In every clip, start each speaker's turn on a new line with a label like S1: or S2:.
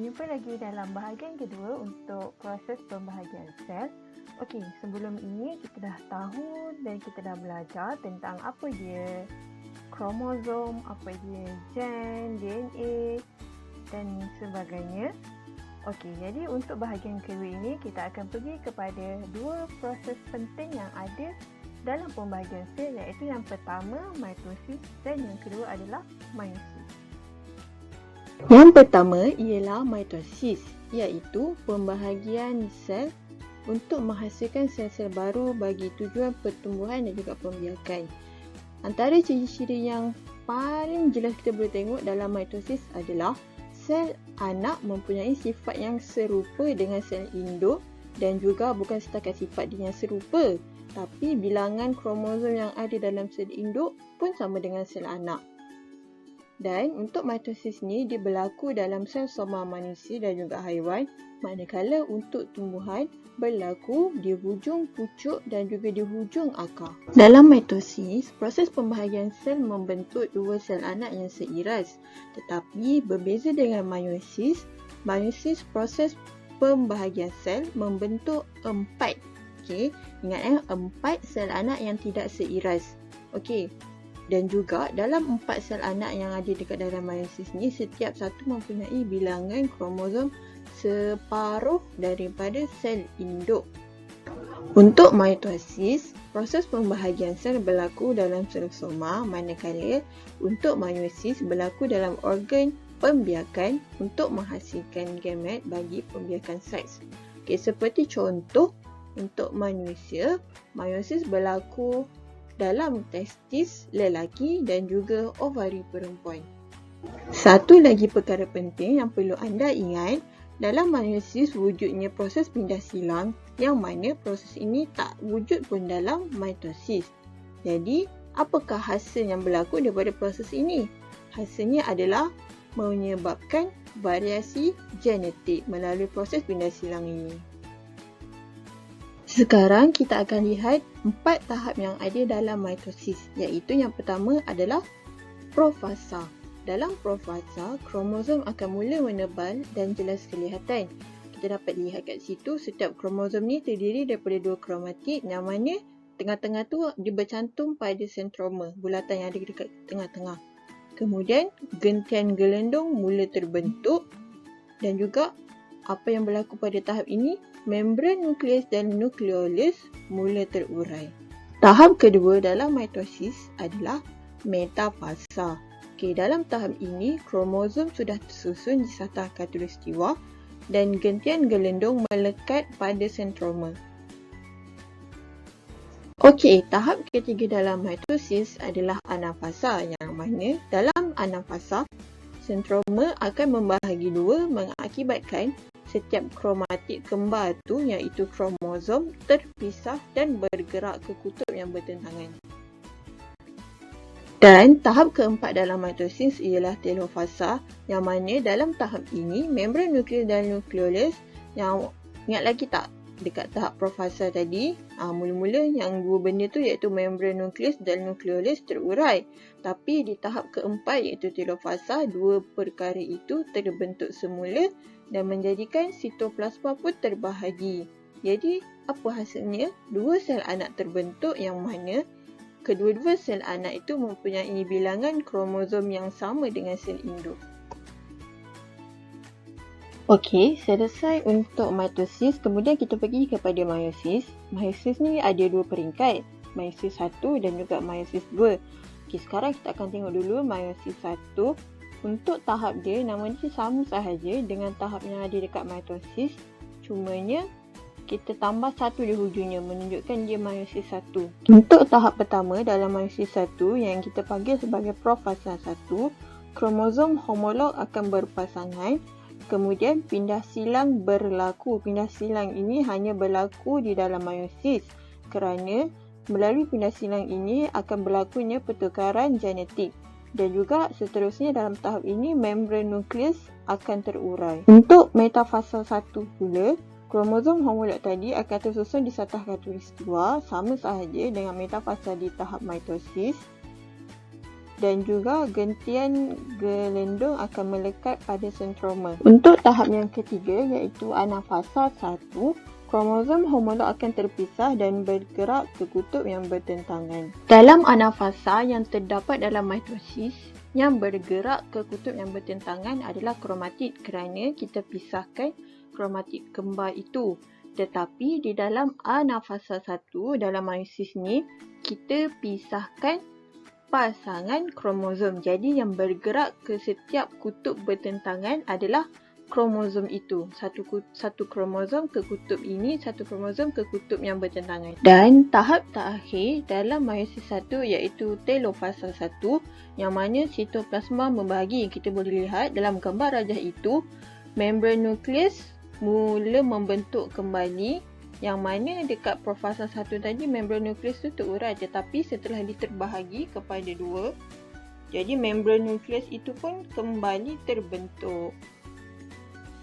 S1: Jumpa lagi dalam bahagian kedua untuk proses pembahagian sel. Okey, sebelum ini kita dah tahu dan kita dah belajar tentang apa dia kromosom, apa dia gen, DNA dan sebagainya. Okey, jadi untuk bahagian kedua ini kita akan pergi kepada dua proses penting yang ada dalam pembahagian sel, iaitu yang pertama mitosis dan yang kedua adalah meiosis. Yang pertama ialah mitosis, iaitu pembahagian sel untuk menghasilkan sel-sel baru bagi tujuan pertumbuhan dan juga pembiakan. Antara ciri-ciri yang paling jelas kita boleh tengok dalam mitosis adalah sel anak mempunyai sifat yang serupa dengan sel induk dan juga bukan setakat sifat dia yang serupa, tapi bilangan kromosom yang ada dalam sel induk pun sama dengan sel anak. Dan untuk mitosis ni dia berlaku dalam sel soma manusia dan juga haiwan, manakala untuk tumbuhan berlaku di hujung pucuk dan juga di hujung akar. Dalam mitosis, proses pembahagian sel membentuk dua sel anak yang seiras. Tetapi berbeza dengan meiosis, proses pembahagian sel membentuk 4. Okey, ingat 4 sel anak yang tidak seiras. Okey. Dan juga dalam 4 sel anak yang ada dekat dalam meiosis ni, setiap satu mempunyai bilangan kromosom separuh daripada sel induk. Untuk mitosis, proses pembahagian sel berlaku dalam sel soma, manakala untuk meiosis berlaku dalam organ pembiakan untuk menghasilkan gamet bagi pembiakan seks. Okay, seperti contoh untuk manusia, meiosis berlaku dalam testis lelaki dan juga ovari perempuan. Satu lagi perkara penting yang perlu anda ingat, dalam meiosis wujudnya proses pindah silang yang mana proses ini tak wujud pun dalam mitosis. Jadi, apakah hasil yang berlaku daripada proses ini? Hasilnya adalah menyebabkan variasi genetik melalui proses pindah silang ini. Sekarang kita akan lihat 4 tahap yang ada dalam mitosis, iaitu yang pertama adalah profasa. Dalam profasa, kromosom akan mula menebal dan jelas kelihatan. Kita dapat lihat kat situ setiap kromosom ni terdiri daripada 2 kromatik yang mana tengah-tengah tu dia bercantum pada sentroma, bulatan yang ada dekat tengah-tengah. Kemudian gentian gelendung mula terbentuk dan juga apa yang berlaku pada tahap ini, membran nukleus dan nukleolus mula terurai. Tahap kedua dalam mitosis adalah metafasa. Okey, dalam tahap ini, kromosom sudah tersusun di satah khatulistiwa dan gentian gelendung melekat pada sentroma. Okey, tahap ketiga dalam mitosis adalah anafasa, yang mana dalam anafasa, sentroma akan membahagi dua mengakibatkan setiap kromatik kembar tu, iaitu kromosom, terpisah dan bergerak ke kutub yang bertentangan. Dan tahap keempat dalam mitosis ialah telofasa, yang mana dalam tahap ini membran nukleus dan nukleolus, yang ingat lagi tak dekat tahap profasa tadi, mula-mula yang dua benda tu iaitu membran nukleus dan nukleolus terurai. Tapi di tahap keempat iaitu telofasa, dua perkara itu terbentuk semula dan menjadikan sitoplasma pun terbahagi. Jadi, apa hasilnya? Dua sel anak terbentuk yang mana kedua-dua sel anak itu mempunyai bilangan kromosom yang sama dengan sel induk. Okey, selesai untuk mitosis. Kemudian kita pergi kepada meiosis. Meiosis ni ada dua peringkat, meiosis 1 dan juga meiosis 2. Okey, sekarang kita akan tengok dulu meiosis 1. Untuk tahap dia, nama dia sama sahaja dengan tahap yang ada dekat mitosis. Cumanya, kita tambah 1 di hujungnya, menunjukkan dia meiosis 1. Untuk tahap pertama dalam meiosis 1 yang kita panggil sebagai profasa 1, kromosom homolog akan berpasangan. Kemudian pindah silang berlaku. Pindah silang ini hanya berlaku di dalam meiosis kerana melalui pindah silang ini akan berlakunya pertukaran genetik. Dan juga seterusnya dalam tahap ini membran nukleus akan terurai. Untuk metafasa 1 pula, kromosom homolog tadi akan tersusun di satah khatulistiwa, sama sahaja dengan metafasa di tahap mitosis. dan juga gentian gelendung akan melekat pada sentroma. Untuk tahap yang ketiga iaitu anafasa 1, kromosom homolog akan terpisah dan bergerak ke kutub yang bertentangan. Dalam anafasa yang terdapat dalam mitosis, yang bergerak ke kutub yang bertentangan adalah kromatid kerana kita pisahkan kromatid kembar itu. Tetapi di dalam anafasa 1 dalam meiosis ni, kita pisahkan pasangan kromosom. Jadi yang bergerak ke setiap kutub bertentangan adalah kromosom itu. Satu kromosom ke kutub ini, satu kromosom ke kutub yang bertentangan. Dan tahap terakhir dalam meiosis 1 iaitu telofasa 1 yang mana sitoplasma membahagi. Kita boleh lihat dalam gambar rajah itu, membran nukleus mula membentuk kembali, yang mana dekat profasa 1 tadi membran nukleus tu terurai, tetapi setelah diterbahagi kepada 2, jadi membran nukleus itu pun kembali terbentuk.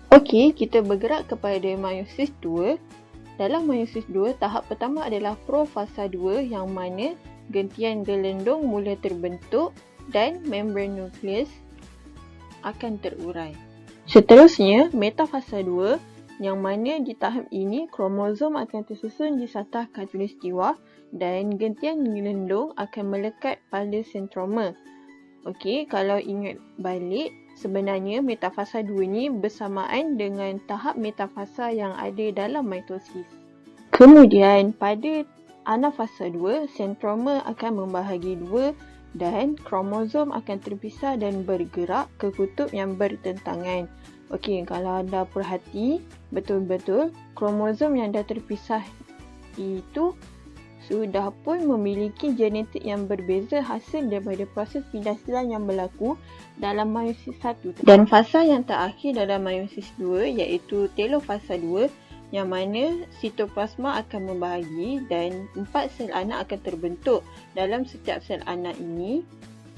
S1: Okey, kita bergerak kepada meiosis 2. Dalam meiosis 2, tahap pertama adalah profasa 2 yang mana gentian gelendung mula terbentuk dan membran nukleus akan terurai. Seterusnya, metafasa 2 yang mana di tahap ini kromosom akan tersusun di satah khatulistiwa dan gentian gelendung akan melekat pada sentroma. Okey, kalau ingat balik, sebenarnya metafasa 2 ni bersamaan dengan tahap metafasa yang ada dalam mitosis. Kemudian pada anafasa 2, sentroma akan membahagi 2 dan kromosom akan terpisah dan bergerak ke kutub yang bertentangan. Okey, kalau anda perhati betul-betul, kromosom yang dah terpisah itu sudah pun memiliki genetik yang berbeza hasil daripada proses pindah silang yang berlaku dalam meiosis 1. Dan fasa yang terakhir dalam meiosis 2 iaitu telofasa 2 yang mana sitoplasma akan membahagi dan 4 sel anak akan terbentuk. Dalam setiap sel anak ini,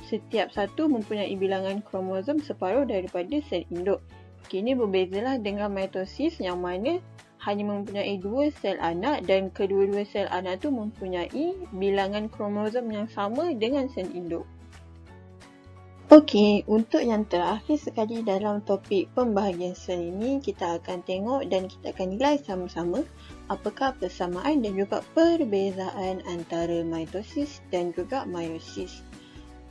S1: setiap satu mempunyai bilangan kromosom separuh daripada sel induk. Ini berbezalah dengan mitosis yang mana hanya mempunyai 2 sel anak dan kedua-dua sel anak tu mempunyai bilangan kromosom yang sama dengan sel induk. Okey, untuk yang terakhir sekali dalam topik pembahagian sel ini, kita akan tengok dan kita akan nilai sama-sama apakah persamaan dan juga perbezaan antara mitosis dan juga meiosis.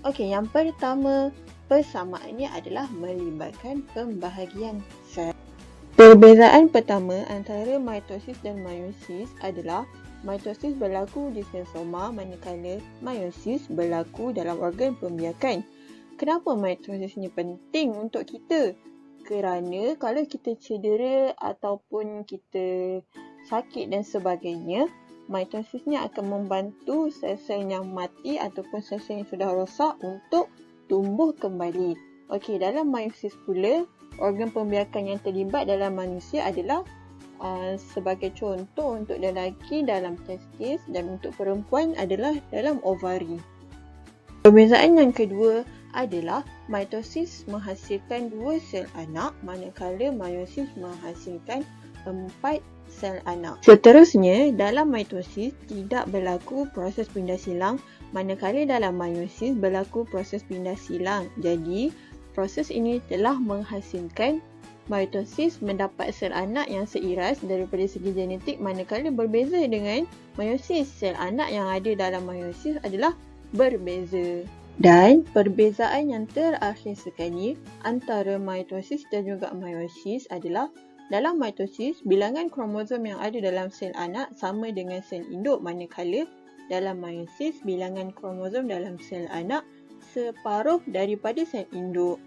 S1: Okey, yang pertama, persamaannya adalah melibatkan pembahagian sel. Perbezaan pertama antara mitosis dan meiosis adalah mitosis berlaku di sel soma manakala meiosis berlaku dalam organ pembiakan. Kenapa mitosis ni penting untuk kita? Kerana kalau kita cedera ataupun kita sakit dan sebagainya, mitosis ni akan membantu sel-sel yang mati ataupun sel-sel yang sudah rosak untuk tumbuh kembali. Okey, dalam meiosis pula, organ pembiakan yang terlibat dalam manusia adalah sebagai contoh untuk lelaki dalam testis dan untuk perempuan adalah dalam ovari. Perbezaan yang kedua adalah mitosis menghasilkan 2 sel anak manakala meiosis menghasilkan 4 sel anak. Seterusnya, dalam mitosis tidak berlaku proses pindah silang manakala dalam meiosis berlaku proses pindah silang. Jadi, proses ini telah menghasilkan mitosis mendapat sel anak yang seiras daripada segi genetik manakala berbeza dengan meiosis. Sel anak yang ada dalam meiosis adalah berbeza. Dan perbezaan yang terakhir sekali antara mitosis dan juga meiosis adalah dalam mitosis, bilangan kromosom yang ada dalam sel anak sama dengan sel induk manakala dalam meiosis, bilangan kromosom dalam sel anak separuh daripada sel induk.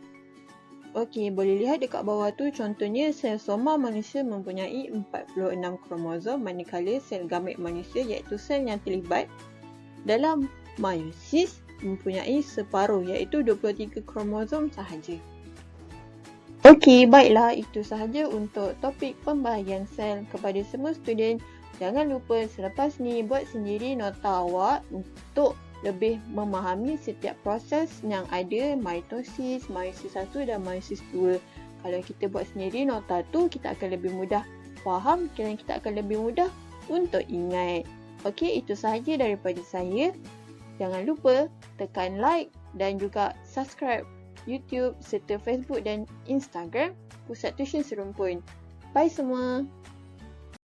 S1: Okey, boleh lihat dekat bawah tu contohnya sel soma manusia mempunyai 46 kromosom manakala sel gamet manusia iaitu sel yang terlibat dalam meiosis mempunyai separuh iaitu 23 kromosom sahaja. Okey, baiklah itu sahaja untuk topik pembahagian sel. Kepada semua student, jangan lupa selepas ni buat sendiri nota awak untuk lebih memahami setiap proses yang ada mitosis, meiosis 1 dan meiosis 2. Kalau kita buat sendiri nota tu, kita akan lebih mudah faham dan kita akan lebih mudah untuk ingat. Okey, itu sahaja daripada saya. Jangan lupa tekan like,
S2: dan juga subscribe YouTube serta Facebook dan Instagram Pusat Tuition Serumpun. Bye semua!